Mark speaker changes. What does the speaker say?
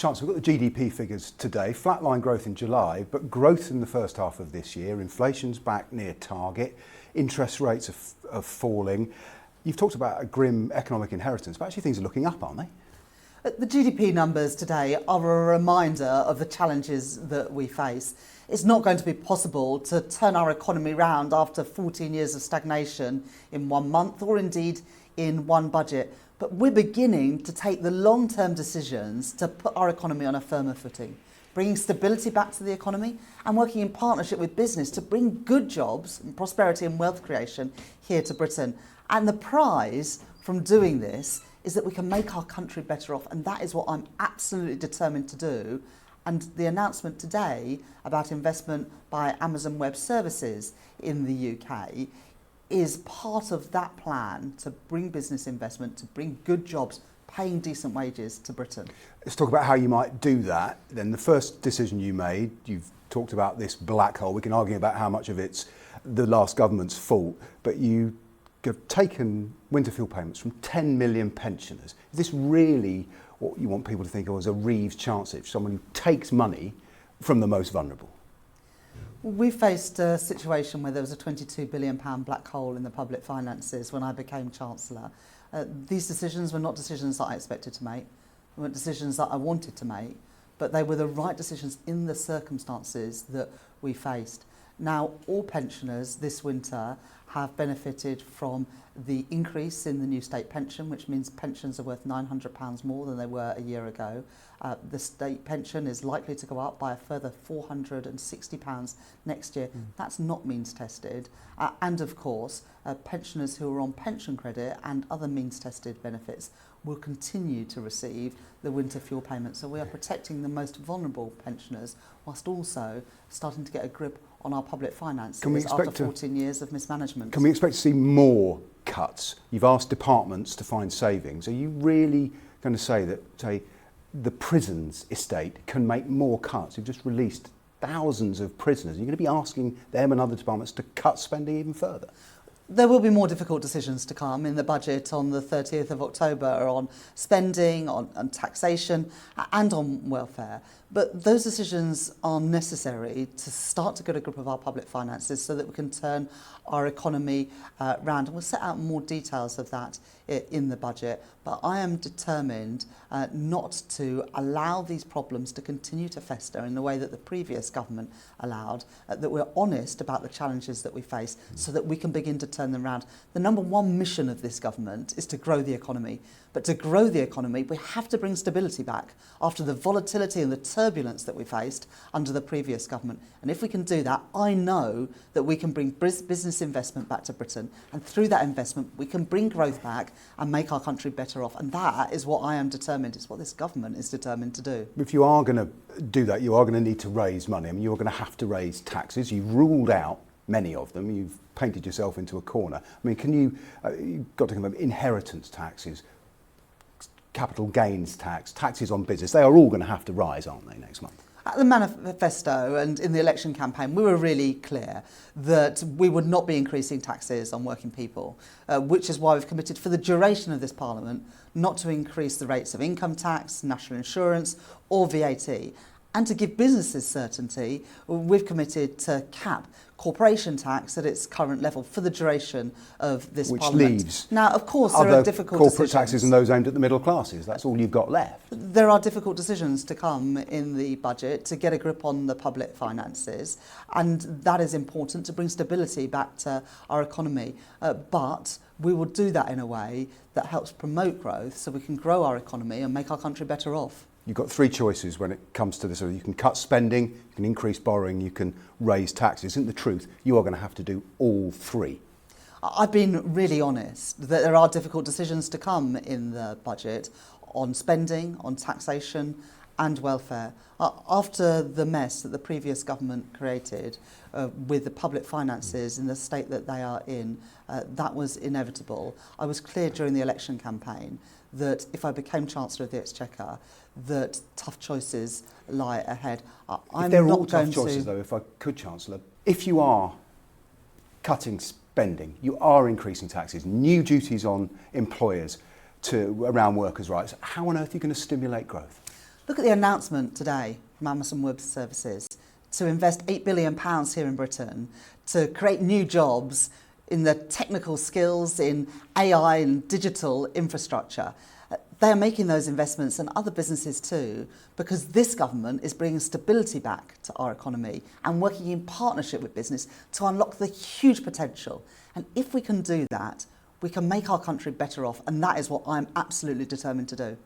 Speaker 1: Chancellor, we've got the GDP figures today, flatline growth in July, but growth in the first half of this year, inflation's back near target, interest rates are falling. You've talked about a grim economic inheritance, but actually things are looking up, aren't they?
Speaker 2: The GDP numbers today are a reminder of the challenges that we face. It's not going to be possible to turn our economy round after 14 years of stagnation in 1 month or indeed in one budget. But we're beginning to take the long-term decisions to put our economy on a firmer footing, bringing stability back to the economy and working in partnership with business to bring good jobs and prosperity and wealth creation here to Britain. And the prize from doing this is that we can make our country better off, and that is what I'm absolutely determined to do. And the announcement today about investment by Amazon Web Services in the UK is part of that plan to bring business investment, to bring good jobs, paying decent wages to Britain.
Speaker 1: Let's talk about how you might do that. Then the first decision you made, you've talked about this black hole. We can argue about how much of it's the last government's fault, but you have taken winter fuel payments from 10 million pensioners. Is this really what you want people to think of as a Reeves Chancellor, someone who takes money from the most vulnerable?
Speaker 2: We faced a situation where there was a £22 billion black hole in the public finances when I became Chancellor. These decisions were not decisions that I expected to make. They weren't decisions that I wanted to make, but they were the right decisions in the circumstances that we faced. Now, all pensioners this winter have benefited from the increase in the new state pension, which means pensions are worth £900 more than they were a year ago. The state pension is likely to go up by a further £460 next year. That's not means tested. And of course, pensioners who are on pension credit and other means tested benefits will continue to receive the winter fuel payment. So we are protecting the most vulnerable pensioners whilst also starting to get a grip on our public finances after 14 years of mismanagement.
Speaker 1: Can we expect to see more cuts? You've asked departments to find savings. Are you really going to say that, say, the prisons estate can make more cuts? You've just released thousands of prisoners. Are you going to be asking them and other departments to cut spending even further?
Speaker 2: There will be more difficult decisions to come in the budget on the 30th of October on spending, on taxation and on welfare. But those decisions are necessary to start to get a grip of our public finances so that we can turn our economy round. And we'll set out more details of that in the budget. But I am determined not to allow these problems to continue to fester in the way that the previous government allowed, that we're honest about the challenges that we face so that we can begin to turn them round. The number one mission of this government is to grow the economy. But to grow the economy, we have to bring stability back after the volatility and the turbulence that we faced under the previous government. And if we can do that, I know that we can bring business investment back to Britain. And through that investment, we can bring growth back and make our country better off. And that is what I am determined, it's what this government is determined to do.
Speaker 1: If you are going to do that, you are going to need to raise money. I mean, you're going to have to raise taxes. You've ruled out many of them. You've painted yourself into a corner. I mean, you've got to come up with inheritance taxes, capital gains tax, taxes on business. They are all going to have to rise, aren't they, next month?
Speaker 2: At the manifesto and in the election campaign, we were really clear that we would not be increasing taxes on working people, which is why we've committed for the duration of this Parliament not to increase the rates of income tax, national insurance or VAT. And to give businesses certainty, we've committed to cap corporation tax at its current level for the duration of this Parliament.
Speaker 1: Which leaves
Speaker 2: now, of course, there are difficult
Speaker 1: corporate
Speaker 2: decisions.
Speaker 1: taxes and those aimed at the middle classes. That's all you've got left.
Speaker 2: There are difficult decisions to come in the budget to get a grip on the public finances, and that is important to bring stability back to our economy. But we will do that in a way that helps promote growth so we can grow our economy and make our country better off.
Speaker 1: You've got three choices when it comes to this. You can cut spending, you can increase borrowing, you can raise taxes. Isn't the truth you are going to have to do all three?
Speaker 2: I've been really honest that there are difficult decisions to come in the budget on spending, on taxation and welfare. After the mess that the previous government created with the public finances in the state that they are in, that was inevitable. I was clear during the election campaign that if I became Chancellor of the Exchequer, that tough choices lie ahead.
Speaker 1: If they're all tough choices, though, if I could, Chancellor, if you are cutting spending, you are increasing taxes, new duties on employers around workers' rights, how on earth are you going to stimulate growth?
Speaker 2: Look at the announcement today from Amazon Web Services to invest £8 billion here in Britain to create new jobs in the technical skills, in AI and digital infrastructure. They're making those investments, and other businesses too, because this government is bringing stability back to our economy and working in partnership with business to unlock the huge potential. And if we can do that, we can make our country better off, and that is what I'm absolutely determined to do.